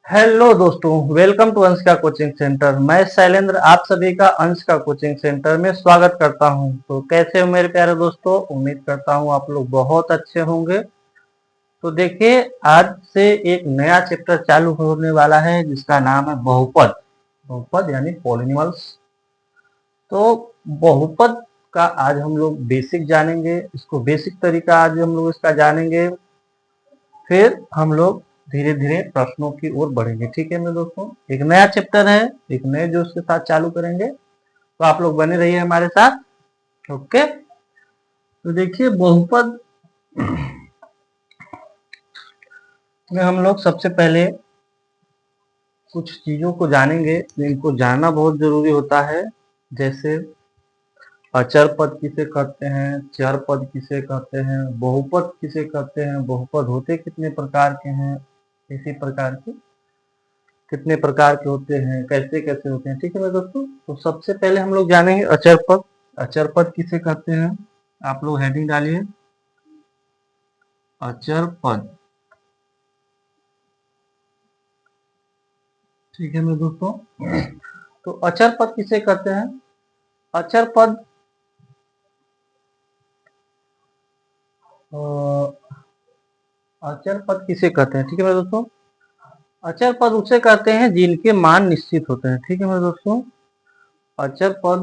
Hello दोस्तों, welcome to अंश का कोचिंग सेंटर। मैं शैलेंद्र आप सभी का अंश का कोचिंग सेंटर में स्वागत करता हूं। तो कैसे हो मेरे प्यारे दोस्तों? उम्मीद करता हूं आप लोग बहुत अच्छे होंगे। तो देखिए, आज से एक नया चैप्टर चालू होने वाला है जिसका नाम है बहुपद। बहुपद यानी पॉलिनॉमियल्स। तो बहुपद का आज हम लोग बेसिक जानेंगे, इसको बेसिक तरीका आज हम लोग इसका जानेंगे। फिर हम लोग धीरे धीरे प्रश्नों की ओर बढ़ेंगे। ठीक है मेरे दोस्तों, एक नया चैप्टर है, एक नए जोश के साथ चालू करेंगे, तो आप लोग बने रहिए हमारे साथ। ओके, तो देखिए बहुपद में हम लोग सबसे पहले कुछ चीजों को जानेंगे। इनको जानना बहुत जरूरी होता है। जैसे अचर पद किसे कहते हैं, चर पद किसे कहते हैं, बहुपद किसे कहते हैं, बहुपद होते कितने प्रकार के हैं, इसी प्रकार के कितने प्रकार के होते हैं, कैसे कैसे होते हैं। ठीक है मेरे दोस्तों, तो सबसे पहले हम लोग जानेंगे अचर पद। अचर पद किसे कहते हैं? आप लोग हेडिंग डालिए, अचर पद। ठीक है मेरे दोस्तों, तो अचर पद किसे कहते हैं? अचर पद अचर पद किसे कहते हैं? ठीक है मेरे दोस्तों, अचर पद उसे कहते हैं जिनके मान निश्चित होते हैं। ठीक है मेरे दोस्तों, अचर पद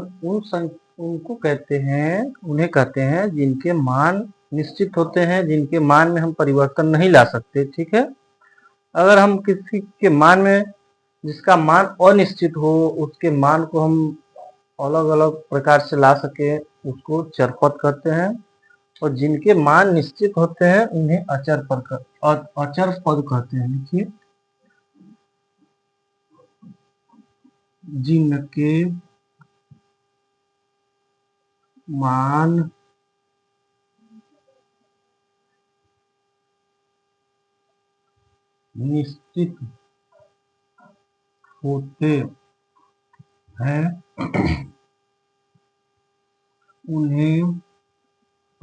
उनको कहते हैं, उन्हें कहते हैं जिनके मान निश्चित होते हैं, जिनके मान में हम परिवर्तन नहीं ला सकते। ठीक है, अगर हम किसी के मान में, जिसका मान अनिश्चित हो, उसके मान को हम अलग अलग प्रकार से ला सके, उसको चर पद कहते हैं। और जिनके मान निश्चित होते हैं उन्हें अचर पद कहते हैं। देखिए, जिनके मान निश्चित होते हैं उन्हें अचर अचर पद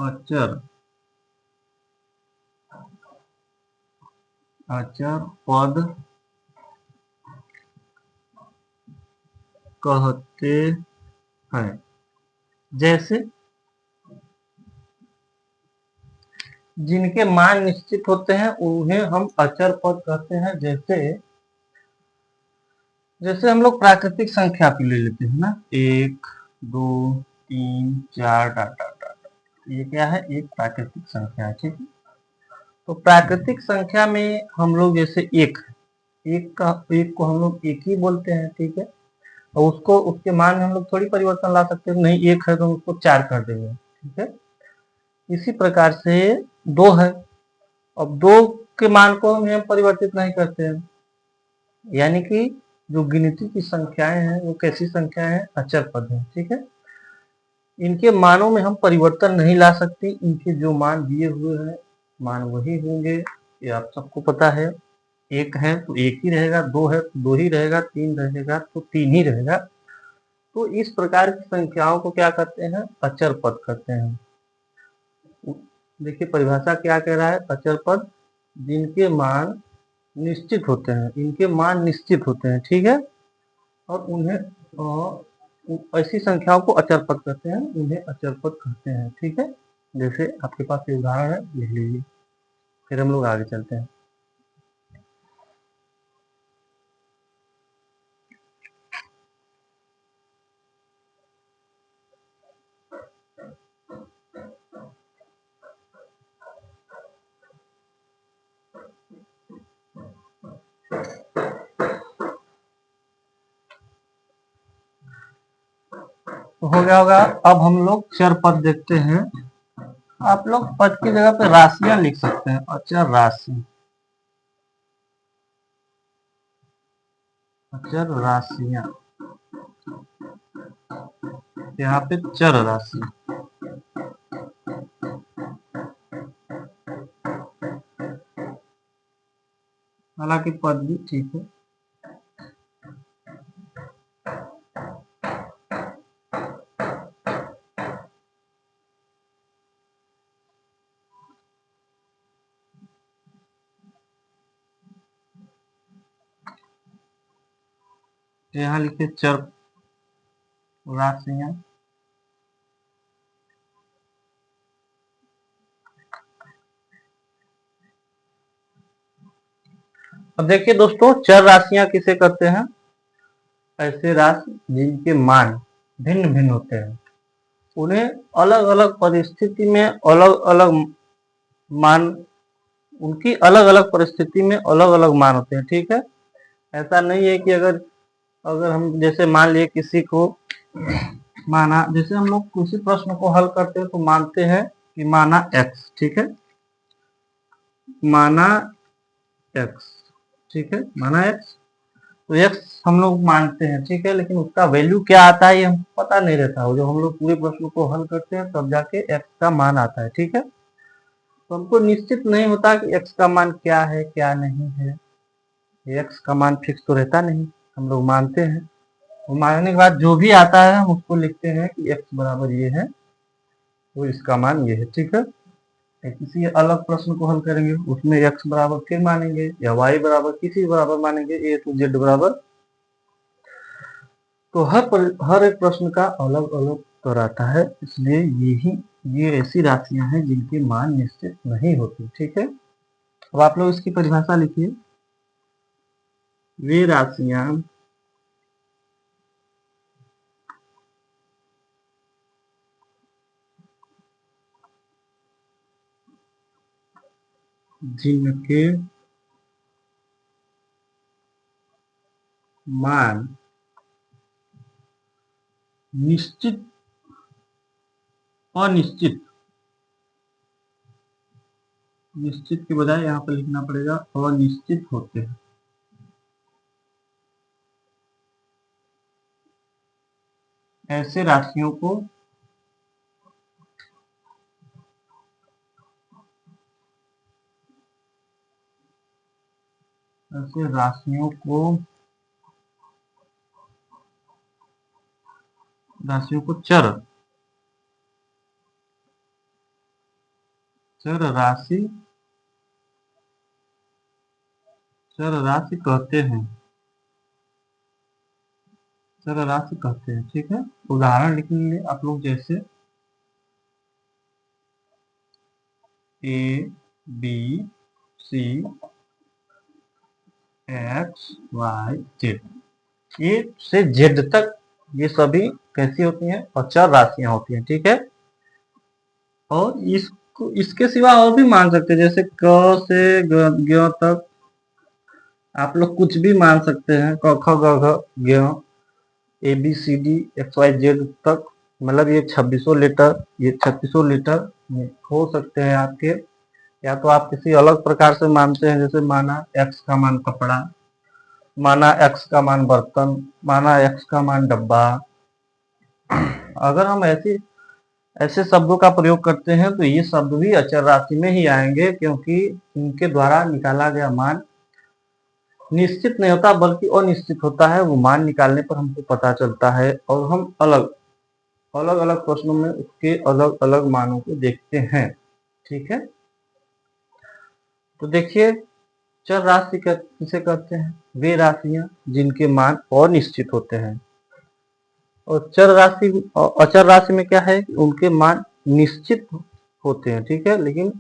कहते हैं। जैसे जिनके मान निश्चित होते हैं उन्हें हम अचर पद कहते हैं। जैसे जैसे हम लोग प्राकृतिक संख्या को ले लेते हैं ना, 1 2 3 4 डाटा डाटा, ये क्या है? एक प्राकृतिक संख्या है। ठीक है, तो प्राकृतिक संख्या में हम लोग जैसे एक को हम लोग एक ही बोलते हैं। ठीक है, और उसको उसके मान में हम लोग थोड़ी परिवर्तन ला सकते हैं। नहीं, एक है तो उसको 4 कर देंगे। ठीक है, इसी प्रकार से दो है, अब दो के मान को हम यहाँ परिवर्तित नहीं करते हैं। यानी कि जो गिनती की संख्याएं हैं वो कैसी संख्याएं हैं? अचर पद है। ठीक है, इनके मानों में हम परिवर्तन नहीं ला सकते। इनके जो मान दिए हुए हैं मान वही होंगे, ये आप सबको पता है। एक है तो एक ही रहेगा, दो है तो दो ही रहेगा, तीन रहेगा तो तीन ही रहेगा। तो इस प्रकार की संख्याओं को क्या कहते हैं? अचर पद कहते हैं। देखिए परिभाषा क्या कह रहा है? अचर पद जिनके मान निश्चित होते हैं, इनके मान निश्चित होते हैं। ठीक है, और उन्हें ऐसी संख्याओं को अचर पद कहते हैं, उन्हें अचर पद कहते हैं। ठीक है, जैसे आपके पास ये उदाहरण है, लिख लीजिए, फिर हम लोग आगे चलते हैं। तो हो गया होगा। अब हम लोग चर पद देखते हैं। आप लोग पद की जगह पे राशियां लिख सकते हैं, अचर राशि, अचर राशियां, यहाँ पे चर राशि। हालांकि पद भी ठीक है। यहाँ लिखिए चर राशियां। अब देखिए दोस्तों, चर राशियां किसे कहते हैं? ऐसे राशि जिनके मान भिन्न भिन्न होते हैं, उन्हें अलग अलग परिस्थिति में अलग अलग मान, उनकी अलग अलग परिस्थिति में अलग अलग मान होते हैं। ठीक है, ऐसा नहीं है कि अगर अगर हम जैसे मान लिए किसी को माना, जैसे हम लोग किसी प्रश्न को हल करते हैं तो मानते हैं कि माना एक्स, ठीक है, माना एक्स, ठीक है, माना एक्स, तो एक्स हम लोग मानते हैं, ठीक है, लेकिन उसका वैल्यू क्या आता है ये हमको पता नहीं रहता है। जब हम लोग पूरे प्रश्न को हल करते हैं तब जाके एक्स का मान आता है। ठीक है, तो हमको निश्चित नहीं होता कि एक्स का मान क्या है क्या नहीं है, एक्स का मान फिक्स तो रहता नहीं, हम लोग मानते हैं। वो मानने के बाद जो भी आता है हम उसको लिखते हैं कि एक्स बराबर ये है, तो इसका मान ये है। ठीक है, किसी अलग प्रश्न को हल करेंगे उसमें एक्स बराबर फिर मानेंगे या वाई बराबर किसी बराबर मानेंगे, ए टू जेड बराबर। तो हर एक प्रश्न का अलग अलग उत्तर आता है, इसलिए ये ऐसी राशियां हैं जिनके मान निश्चित नहीं होते। ठीक है, अब आप लोग इसकी परिभाषा लिखिए। वे राशियां जिनके मान निश्चित अनिश्चित, निश्चित के बजाय यहाँ पर लिखना पड़ेगा अनिश्चित होते हैं, ऐसे राशियों को ऐसे राशियों को चर राशि चर राशि कहते हैं, चर राशि कहते हैं। ठीक है, उदाहरण लिखेंगे आप लोग, जैसे A B C X Y Z, A से जेड तक ये सभी कैसी होती हैं? अचर राशियां होती हैं। ठीक है, और इसको इसके सिवा और भी मान सकते हैं, जैसे क से ग तक आप लोग कुछ भी मान सकते हैं, क ख ग घ ज्ञ A B C D X Y Z तक, मतलब ये 2600 लीटर, ये 3600 लीटर हो सकते हैं आपके। या तो आप किसी अलग प्रकार से मानते हैं, जैसे माना एक्स का मान कपड़ा, माना एक्स का मान बर्तन, माना एक्स का मान डब्बा। अगर हम ऐसे ऐसे शब्दों का प्रयोग करते हैं तो ये शब्द भी अचर राशि में ही आएंगे, क्योंकि इनके द्वारा निकाला गया मान निश्चित नहीं होता बल्कि अनिश्चित होता है। वो मान निकालने पर हमको पता चलता है और हम अलग अलग अलग प्रश्नों में उसके अलग अलग मानों को देखते हैं। ठीक है, तो देखिए, चर राशि किसे कहते हैं? वे राशियां जिनके मान अनिश्चित होते हैं। और अचर राशि में क्या है कि उनके मान निश्चित होते हैं। ठीक है, लेकिन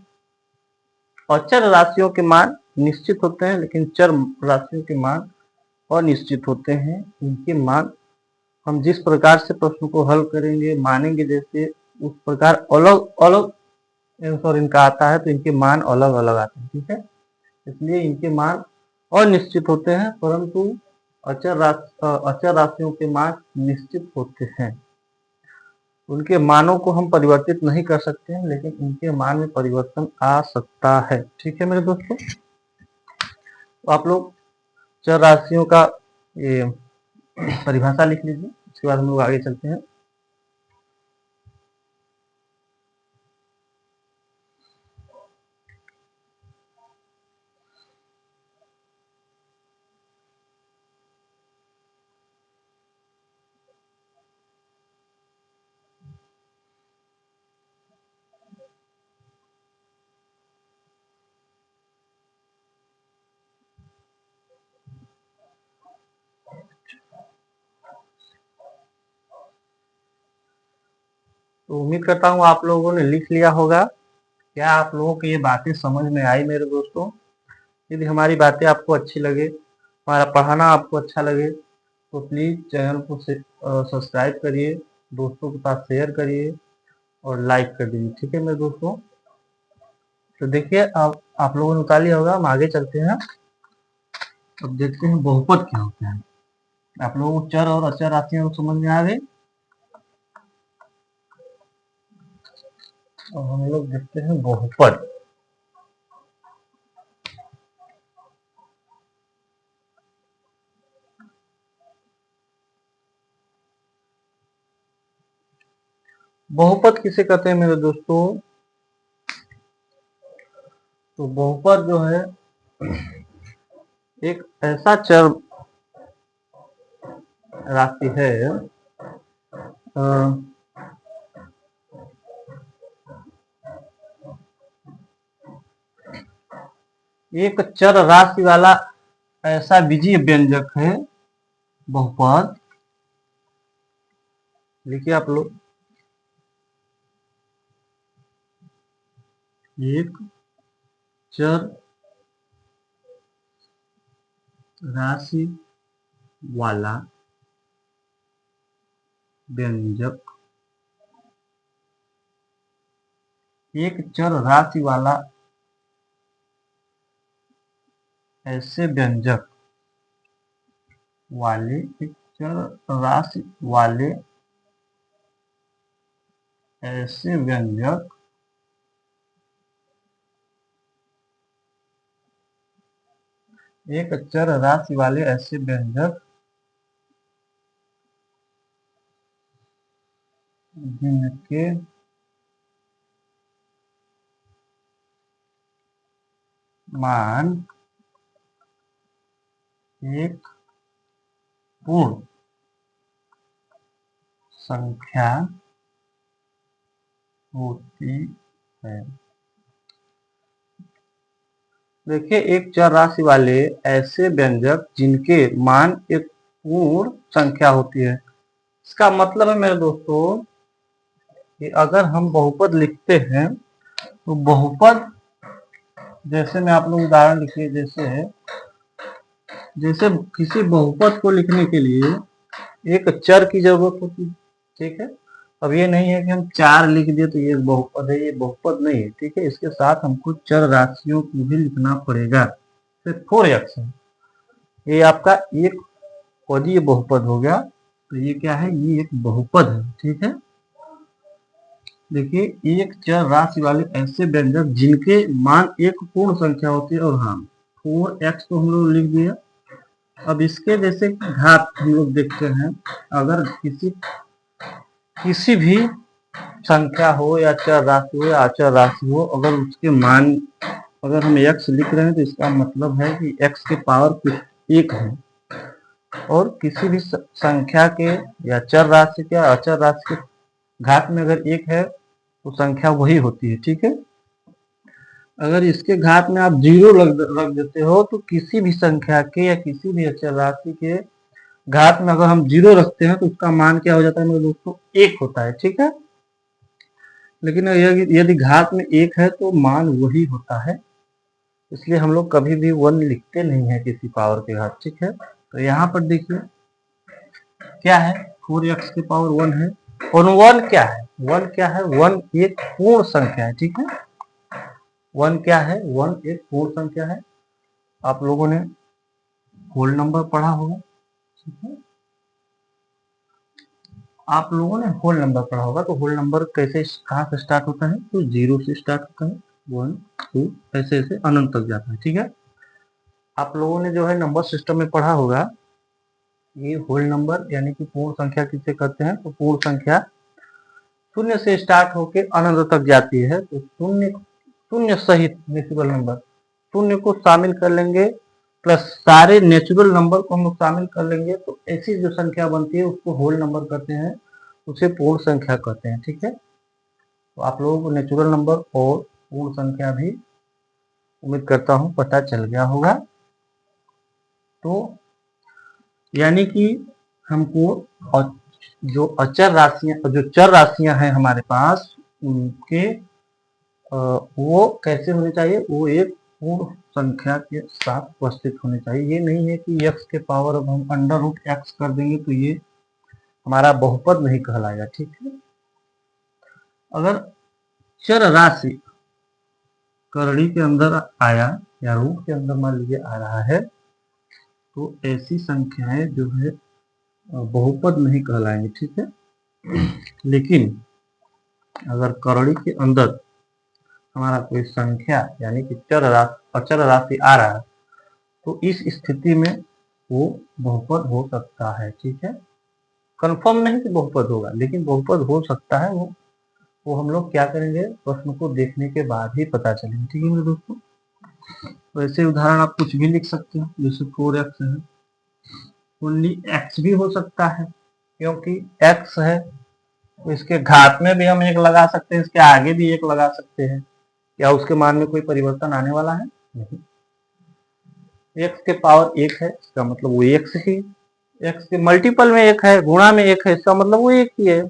अचर राशियों के मान निश्चित होते हैं, लेकिन चर राशियों के मान अनिश्चित होते हैं। इनके मान हम जिस प्रकार से प्रश्न को हल करेंगे मानेंगे जैसे उस प्रकार अलग अलग आंसर इनका आता है, तो इनके मान अलग अलग आते हैं। ठीक है, इसलिए इनके मान अनिश्चित होते हैं, परंतु अचर राशियों के मान निश्चित होते हैं। उनके मानों को हम परिवर्तित नहीं कर सकते हैं, लेकिन उनके मान में परिवर्तन आ सकता है। ठीक है मेरे दोस्तों, तो आप लोग चर राशियों का ये परिभाषा लिख लीजिए, उसके बाद हम लोग आगे चलते हैं। तो उम्मीद करता हूँ आप लोगों ने लिख लिया होगा। क्या आप लोगों को ये बातें समझ में आई मेरे दोस्तों? यदि हमारी बातें आपको अच्छी लगे, हमारा पढ़ाना आपको अच्छा लगे, तो प्लीज़ चैनल को सब्सक्राइब करिए, दोस्तों के पास शेयर करिए और लाइक कर दीजिए। ठीक है मेरे दोस्तों? तो देखिए अब आप लोगों ने उतार लिया होगा, हम आगे चलते हैं। अब देखते हैं बहुपद क्या होता है। आप लोगों को चर और अचर राशियां समझ में आ गई। और हम लोग देखते हैं बहुपद। बहुपद किसे कहते हैं मेरे दोस्तों? तो बहुपद जो है एक ऐसा चर राशि है, अ, एक चर राशि वाला ऐसा बीजीय व्यंजक है बहुपद। लिखिए आप लोग, एक चर राशि वाला व्यंजक, एक चर राशि वाला ऐसे व्यंजक वाले, एक चर राशि वाले ऐसे व्यंजक एक चर राशि वाले ऐसे व्यंजक जिनके मान एक पूर्ण संख्या होती है। देखिए, एक चर राशि वाले ऐसे व्यंजक जिनके मान एक पूर्ण संख्या होती है। इसका मतलब है मेरे दोस्तों कि अगर हम बहुपद लिखते हैं तो बहुपद, जैसे मैं आप लोग उदाहरण लिखिए, जैसे जैसे किसी बहुपद को लिखने के लिए एक चर की जरूरत होती है। ठीक है, अब ये नहीं है कि हम 4 लिख दिए तो ये बहुपद है, ये बहुपद नहीं है। ठीक है, इसके साथ हमको चर राशियों को भी लिखना पड़ेगा। सिर्फ 4x है, ये आपका एक पदीय बहुपद हो गया। तो ये क्या है? ये एक बहुपद है। ठीक है, देखिए, एक चर राशि वाले ऐसे व्यंजक जिनके मान एक पूर्ण संख्या होती है। और हाँ, 4x तो हम लोग लिख दिए। अब इसके जैसे घात हम लोग देखते हैं। अगर किसी भी संख्या हो या चर राशि हो या अचर राशि हो, अगर उसके मान, अगर हम x लिख रहे हैं तो इसका मतलब है कि x के पावर कुछ एक है। और किसी भी संख्या के या चर राशि के अचर राशि के घात में अगर एक है तो संख्या वही होती है। ठीक है, अगर इसके घात में आप 0 रख देते हो तो किसी भी संख्या के या किसी भी अचर राशि के घात में अगर हम 0 रखते हैं तो उसका मान क्या हो जाता है मेरे दोस्तों? 1 होता है। ठीक है, लेकिन यदि घात में 1 है तो मान वही होता है। इसलिए हम लोग कभी भी 1 लिखते नहीं है किसी पावर के घात। ठीक है, तो यहाँ पर देखिए क्या है, 4x की पावर 1 है। और 1 क्या है? 1 क्या है? 1 एक पूर्ण संख्या है। ठीक है, 1 क्या है? 1 एक पूर्ण संख्या है। आप लोगों ने होल नंबर पढ़ा होगा। ठीक है, आप लोगों ने होल नंबर पढ़ा होगा। तो होल नंबर कैसे, कहाँ से स्टार्ट होता है? तो 0 से स्टार्ट होता है, 1 2 ऐसे ऐसे अनंत तक जाता है। ठीक है, आप लोगों ने जो है नंबर सिस्टम में पढ़ा होगा, ये होल नंबर यानी कि पूर्ण संख्या किसे कहते हैं? तो पूर्ण संख्या शून्य से स्टार्ट होकर अनंत तक जाती है। तो शून्य सहित नेचुरल नंबर, शून्य को शामिल कर लेंगे प्लस सारे नेचुरल नंबर को हम लोग शामिल कर लेंगे तो ऐसी जो संख्या बनती है उसको होल नंबर कहते हैं, उसे पूर्ण संख्या कहते हैं। ठीक है, तो आप लोगों को नेचुरल नंबर और पूर्ण संख्या भी उम्मीद करता हूँ पता चल गया होगा। तो यानी कि हमको जो अचर राशियां, जो चर राशियां हैं हमारे पास, उनके वो कैसे होने चाहिए, वो एक पूर्ण संख्या के साथ उपस्थित होने चाहिए। ये नहीं है कि x के पावर अब हम अंडर रूट एक्स कर देंगे तो ये हमारा बहुपद नहीं कहलाएगा, ठीक है। अगर चर राशि करड़ी के अंदर आया या रूट के अंदर मान लीजिए आ रहा है, तो ऐसी संख्याएं जो है बहुपद नहीं कहलाएंगे, ठीक है। लेकिन अगर करड़ी के अंदर हमारा कोई संख्या यानी कि अचर राशि आ रहा है, तो इस स्थिति में वो बहुपद हो सकता है, ठीक है। कंफर्म नहीं कि बहुपद होगा, लेकिन बहुपद हो सकता है। वो हम लोग क्या करेंगे, प्रश्न को देखने के बाद ही पता चलेगा, ठीक है मेरे दोस्तों। वैसे उदाहरण आप कुछ भी लिख सकते हो, जैसे 4x है, ओनली x भी हो सकता है, क्योंकि x है तो इसके घात में भी हम एक लगा सकते हैं, इसके आगे भी एक लगा सकते हैं। क्या उसके मान में कोई परिवर्तन आने वाला है? नहीं। x के पावर 1 है, इसका मतलब वो x ही, x के मल्टीपल में 1 है, गुणा में 1 है, इसका मतलब वो 1 ही है,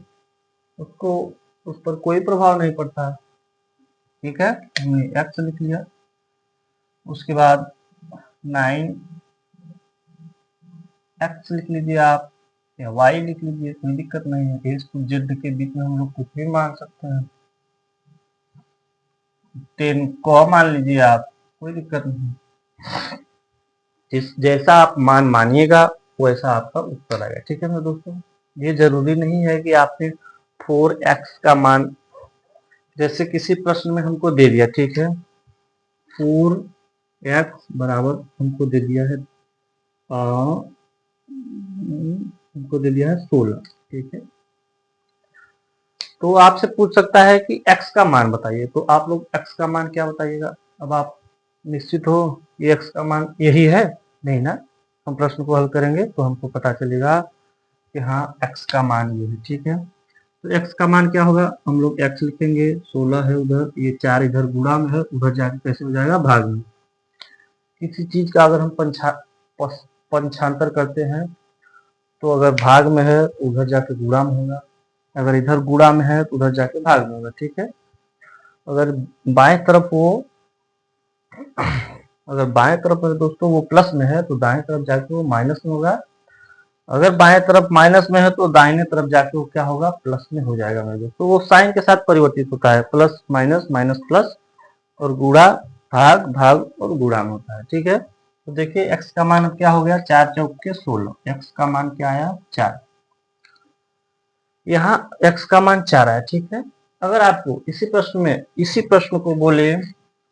उसको उस पर कोई प्रभाव नहीं पड़ता, ठीक है। हमने x लिख लिया। उसके बाद 9x लिख लीजिए आप, या y लिख लीजिए, कोई दिक्कत नहीं है। a to z के बीच में हम लोग कुछ भी मान सकते हैं। 10 को मान लीजिए आप, कोई दिक्कत नहीं। जैसा आप मान मानिएगा वैसा आपका उत्तर आएगा, ठीक है मेरे दोस्तों। ये जरूरी नहीं है कि आपने 4x का मान, जैसे किसी प्रश्न में हमको दे दिया, ठीक है, 4x बराबर हमको दे दिया है हमको दे दिया है 16, ठीक है। तो आपसे पूछ सकता है कि x का मान बताइए, तो आप लोग x का मान क्या बताइएगा। अब आप निश्चित हो कि x का मान यही है? नहीं ना। हम प्रश्न को हल करेंगे तो हमको पता चलेगा कि हाँ x का मान ये है, ठीक है। तो x का मान क्या होगा, हम लोग x लिखेंगे, 16 है उधर, ये 4 इधर गुणा में है, उधर जाके कैसे हो जाएगा, भाग में। किसी चीज का अगर हम पंचांतर करते हैं तो अगर भाग में है उधर जाके गुणा में होगा, अगर इधर गुणा में है तो उधर जाके भाग में होगा, ठीक है। अगर बाएं तरफ है दोस्तों वो प्लस में है तो दाएं तरफ जाके वो माइनस में होगा, अगर बाएं तरफ माइनस में है तो दाहिने तरफ जाके वो क्या होगा, प्लस में हो जाएगा मेरे दोस्तों। वो साइन के साथ परिवर्तित होता है, प्लस माइनस, माइनस प्लस, और गुणा भाग, भाग और गुणा में होता है, ठीक है। तो देखिए x का मान अब क्या हो गया, 4 चौक के 16, x का मान क्या आया, 4। यहाँ x का मान 4 आया, ठीक है। अगर आपको इसी प्रश्न को बोले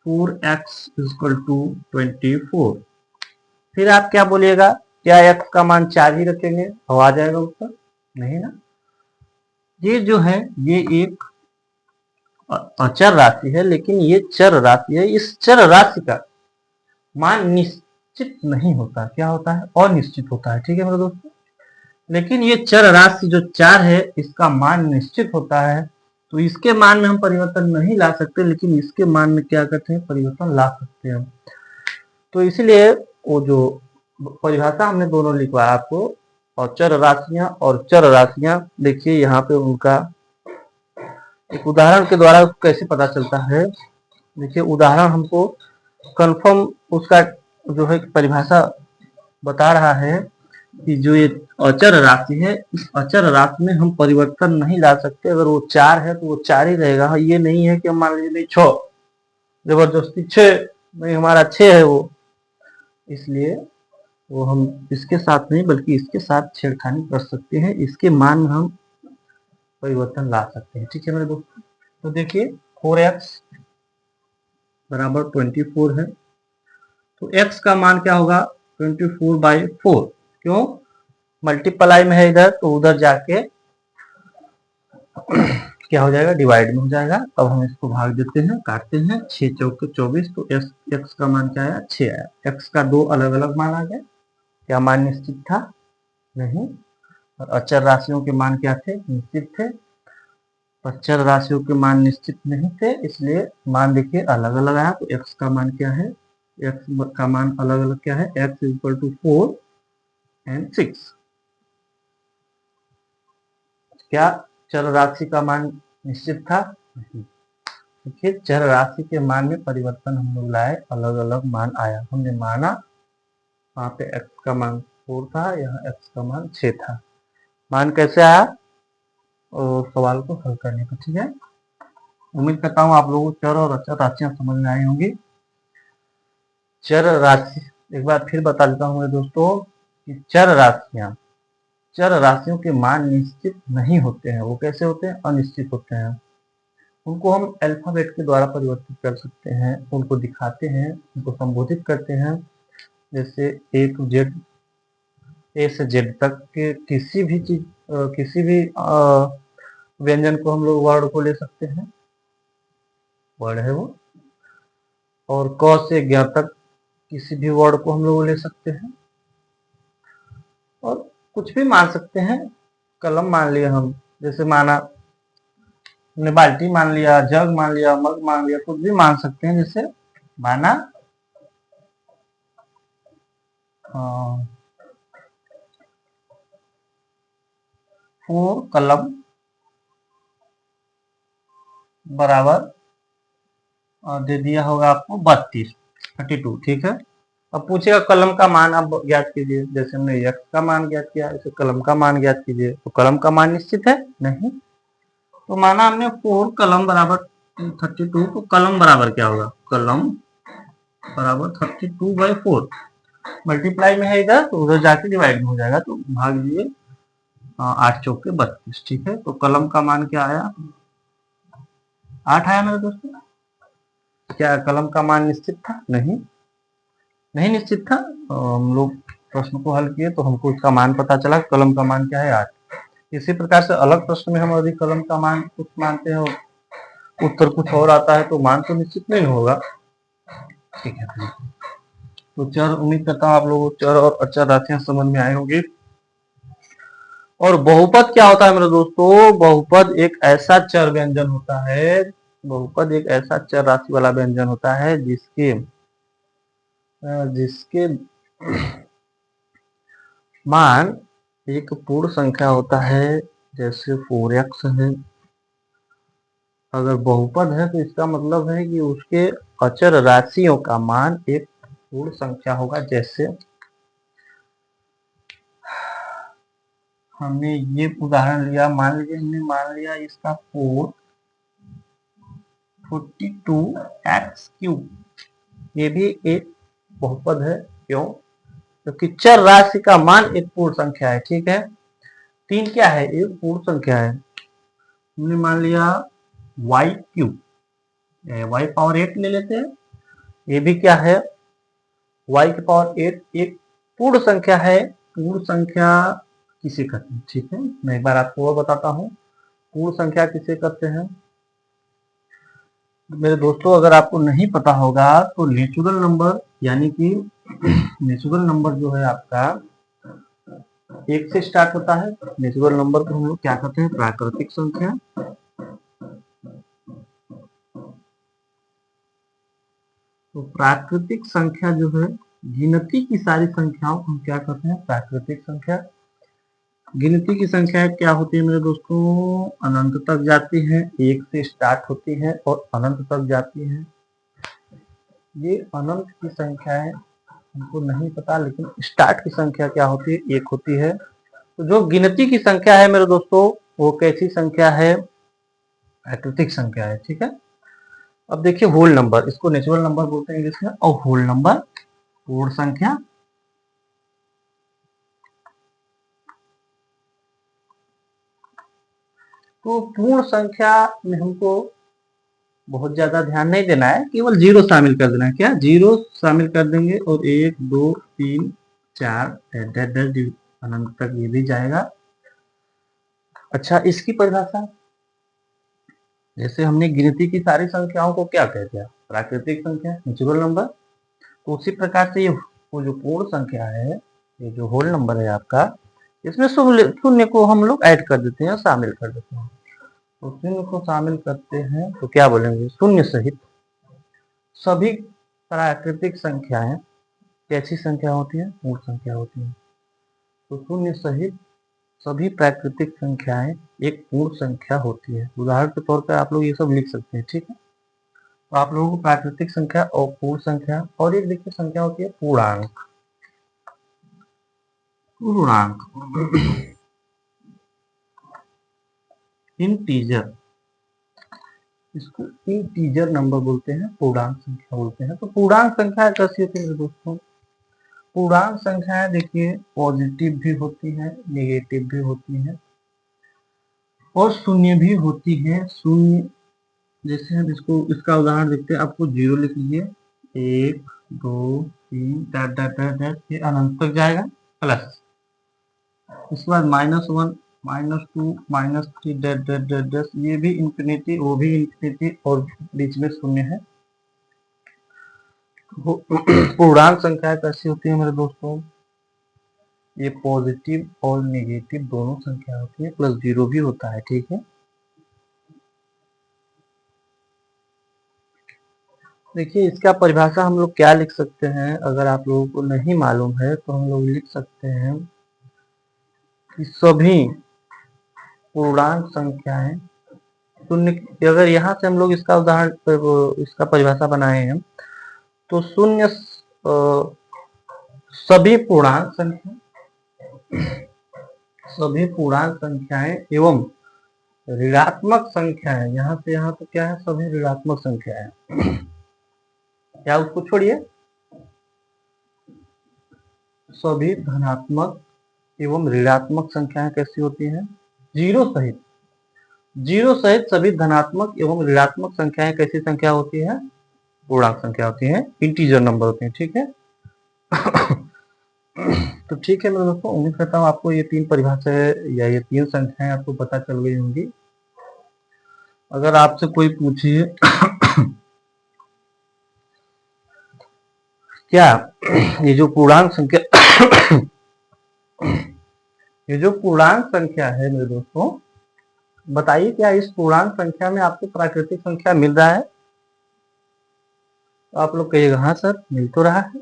4x = 24, फिर आप क्या बोलिएगा, क्या x का मान 4 ही रखेंगे और आ जाएगा उत्तर? नहीं ना। ये जो है ये एक अचर राशि है, लेकिन ये चर राशि है। इस चर राशि का मान निश्चित नहीं होता, क्या होता है, अनिश्चित होता है, ठीक है मेरे दोस्तों। लेकिन ये चर राशि जो 4 है इसका मान निश्चित होता है, तो इसके मान में हम परिवर्तन नहीं ला सकते, लेकिन इसके मान में क्या करते हैं, परिवर्तन ला सकते हैं हम। तो इसीलिए वो जो परिभाषा हमने दोनों लिखवाया आपको, और चर राशियां और चर राशियां, देखिए यहाँ पे उनका एक उदाहरण के द्वारा कैसे पता चलता है। देखिए उदाहरण हमको कंफर्म उसका जो है परिभाषा बता रहा है कि जो ये अचर राशि है, इस अचर राशि में हम परिवर्तन नहीं ला सकते। अगर वो 4 है तो वो 4 ही रहेगा। ये नहीं है कि हम मान लीजिए नहीं 6, जबरदस्ती 6, नहीं हमारा 6 है वो, इसलिए वो हम इसके साथ नहीं बल्कि इसके साथ छेड़खानी कर सकते हैं, इसके मान में हम परिवर्तन ला सकते हैं, ठीक है मेरे दोस्तों। तो देखिए 4x बराबर 24 है, तो x का मान क्या होगा, 24/4, क्यों, मल्टीप्लाई में है इधर तो उधर जाके क्या हो जाएगा, डिवाइड में हो जाएगा। अब हम इसको भाग देते हैं, काटते हैं, 6 चौके 24, तो x का मान क्या आया, 6 आया। x का 2 अलग अलग मान आ गए, क्या मान निश्चित था, नहीं। और अचर राशियों के मान क्या थे, निश्चित थे। अचर राशियों के मान निश्चित नहीं थे, इसलिए मान देखिए अलग अलग आया। तो x का मान क्या है, x का मान अलग अलग क्या है, x = 4 and 6। क्या चर राशि का मान निश्चित था? नहीं। देखिए चर राशि के मान में परिवर्तन हम लोग लाए, अलग अलग मान आया। हमने माना वहां पे x का मान 4 था, यहाँ x का मान 6 था। मान कैसे आया और सवाल को हल करने का, ठीक है। उम्मीद करता हूँ आप लोगों को चर और अचर राशियां समझ में आई होंगी। चर राशि एक बार फिर बता देता हूँ मेरे दोस्तों कि चर राशियों के मान निश्चित नहीं होते हैं। वो कैसे होते हैं? अनिश्चित होते हैं। उनको हम अल्फाबेट के द्वारा परिवर्तित कर सकते हैं, उनको दिखाते हैं, उनको संबोधित करते हैं। जैसे ए टू जेड, ए से जेड तक के किसी भी चीज, किसी भी व्यंजन को हम लोग वर्ड को ले सकते हैं, वर्ड है वो। और क से ज्ञ तक किसी भी वर्ड को हम लोग ले सकते हैं, और कुछ भी मान सकते हैं। कलम मान लिया हम, जैसे माना हमने बाल्टी मान लिया, जग मान लिया, मग मान लिया, कुछ भी मान सकते हैं। जैसे माना फोर कलम बराबर दे दिया होगा आपको 32, ठीक है। अब पूछेगा कलम का मान आप ज्ञात कीजिए। जैसे हमने यक्स का मान ज्ञात किया, इसे कलम का मान ज्ञात कीजिए। तो कलम का मान निश्चित है? नहीं। तो माना हमने 4 कलम बराबर 32, तो कलम बराबर क्या होगा? कलम बराबर 32/4। मल्टीप्लाई में है इधर, तो उधर जाके डिवाइड में हो जाएगा, तो भाग दिए 8 चौके 32, ठीक है। तो कलम का मान क्या आया? 8 आया मेरे दोस्तों। क्या कलम का मान निश्चित था? नहीं, नहीं निश्चित था। हम लोग प्रश्न को हल किए तो हमको इसका मान पता चला, कलम का मान क्या है? 8। इसी प्रकार से अलग प्रश्न में हम यदि कलम का मान कुछ मानते हैं, उत्तर कुछ और आता है, तो मान तो निश्चित नहीं होगा, ठीक है। तो चर, उम्मीद करता हूँ आप लोगों को चर और अचर राशियां समझ में आई होगी। और बहुपद क्या होता है मेरे दोस्तों? बहुपद एक ऐसा चर व्यंजन होता है, बहुपद एक ऐसा चर राशि वाला व्यंजन होता है जिसके जिसके मान एक पूर्ण संख्या होता है। जैसे 4x है, अगर बहुपद है तो इसका मतलब है कि उसके अचर राशियों का मान एक पूर्ण संख्या होगा। जैसे हमने ये उदाहरण लिया, मान लीजिए हमने मान लिया इसका 42x3, ये भी एक बहुपद है। क्यों? क्योंकि चर राशि का मान एक पूर्ण संख्या है, ठीक है। 3 क्या है? एक पूर्ण संख्या है। हमने मान लिया y3, y पावर 8 ले लेते हैं, ये भी क्या है? y की पावर 8 एक पूर्ण संख्या है। पूर्ण संख्या किसे कहते हैं? ठीक है, मैं एक बार आपको और बताता हूँ पूर्ण संख्या किसे कहते हैं। मेरे दोस्तों अगर आपको नहीं पता होगा तो नेचुरल नंबर, यानी कि नेचुरल नंबर जो है आपका 1 से स्टार्ट होता है। नेचुरल नंबर को हम लोग क्या कहते हैं? प्राकृतिक संख्या। तो प्राकृतिक संख्या जो है, गिनती की सारी संख्याओं को हम क्या कहते हैं? प्राकृतिक संख्या। गिनती की संख्या क्या होती है मेरे दोस्तों? अनंत तक जाती है, 1 से स्टार्ट होती है और अनंत तक जाती है। ये अनंत की संख्या है, हमको नहीं पता, लेकिन स्टार्ट की संख्या क्या होती है? 1 होती है। तो जो गिनती की संख्या है मेरे दोस्तों, वो कैसी संख्या है? प्राकृतिक संख्या है, ठीक है। अब देखिए होल नंबर, इसको नेचुरल नंबर बोलते हैं इंग्लिश में, और होल नंबर पूर्ण संख्या। तो पूर्ण संख्या में हमको बहुत ज्यादा ध्यान नहीं देना है, केवल जीरो शामिल कर देना है। क्या? जीरो शामिल कर देंगे और 1 2 3 4 अनंत तक ये भी जाएगा। अच्छा, इसकी परिभाषा, जैसे हमने गिनती की सारी संख्याओं को क्या कह दिया? प्राकृतिक संख्या, नेचुरल नंबर। तो उसी प्रकार से ये वो जो पूर्ण संख्या है, ये जो होल नंबर है आपका, इसमें शून्य को हम लोग ऐड कर देते हैं, शामिल कर देते हैं। तो शून्य को शामिल करते हैं तो क्या बोलेंगे? शून्य सहित सभी प्राकृतिक संख्याएं कैसी संख्या होती है? पूर्ण संख्या होती है। तो शून्य सहित सभी प्राकृतिक संख्याएं एक पूर्ण संख्या होती है। उदाहरण के तौर पर आप लोग ये सब लिख सकते हैं, ठीक है। तो आप लोगों को प्राकृतिक संख्या और पूर्ण संख्या और एक देखिए संख्या होती है पूर्णांक। पूर्णांक इंटीजर, इसको इंटीजर नंबर बोलते हैं, पूर्णांक संख्या बोलते हैं। तो पूर्णांक संख्या कैसी होती है दोस्तों? पूर्णांक संख्याएं देखिए पॉजिटिव भी होती है, नेगेटिव भी होती है और शून्य भी होती है। शून्य जैसे हम इसको इसका उदाहरण देखते हैं, आपको 0 लिख लीजिए, 1 2 3 डैट डैट डैट डैट, ये अनंत तक जाएगा, प्लस उसके बाद -1 -2 -3 डैट डैट डैट डैट, ये भी इंफिनिटी वो भी इंफिनिटी और बीच में शून्य है। पूर्णांक संख्या कैसी होती है मेरे दोस्तों? ये पॉजिटिव और नेगेटिव दोनों संख्या होती है, प्लस 0 भी होता है, ठीक है। देखिए इसका परिभाषा हम लोग क्या लिख सकते हैं, अगर आप लोगों को नहीं मालूम है तो हम लोग लिख सकते हैं कि सभी पूर्णांक संख्याएं शून्य, अगर यहाँ से हम लोग इसका उदाहरण इसका परिभाषा बनाए हैं तो शून्य सभी पूर्णांक संख्याएं एवं ऋणात्मक संख्याएं, यहाँ से यहाँ तो क्या है, सभी ऋणात्मक संख्याएं, क्या उसको छोड़िए, सभी धनात्मक एवं ऋणात्मक संख्याएं कैसी होती हैं? जीरो सहित सभी धनात्मक एवं ऋणात्मक संख्याएं कैसी संख्या होती है? पूर्णांक संख्या होती है, इंटीजर नंबर होते हैं, ठीक है। तो ठीक है मेरे दोस्तों, उम्मीद करता हूँ आपको ये 3 परिभाषाएं या ये 3 संख्याएं आपको पता चल गई होंगी। अगर आपसे कोई पूछे क्या ये जो पूर्णांक संख्या ये जो पूर्णांक संख्या है मेरे दोस्तों, बताइए क्या इस पूर्णांक संख्या में आपको प्राकृतिक संख्या मिल रहा है? तो आप लोग कहिएगा हाँ सर मिल तो रहा है।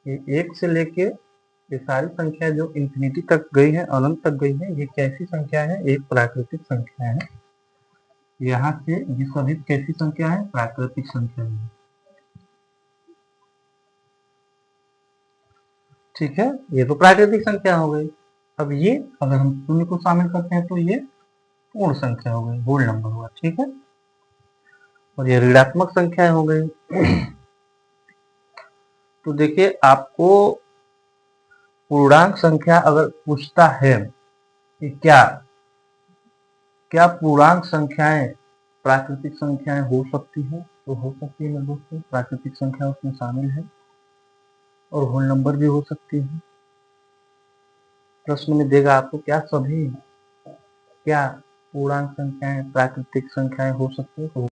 ये 1 से लेके ये सारी संख्या जो इंफिनिटी तक गई है, अनंत तक गई है, ये कैसी संख्या है? एक प्राकृतिक संख्या है। यहाँ से ये सभी कैसी संख्या है? प्राकृतिक संख्या है, ठीक है। ये तो प्राकृतिक संख्या हो गई। अब ये अगर हम शून्य को शामिल करते हैं तो ये पूर्ण संख्या हो गई, होल नंबर हुआ, ठीक है। और ये ऋणात्मक संख्या हो गई। तो देखिए आपको पूर्णांक संख्या अगर पूछता है कि क्या पूर्णांक संख्याएं प्राकृतिक संख्याएं हो सकती है, तो हो सकती है मेरे दोस्तों, प्राकृतिक संख्या उसमें शामिल है और होल नंबर भी हो सकती है। प्रश्न में देगा आपको क्या पूर्णांक संख्याएं प्राकृतिक संख्याएं हो सकती है, तो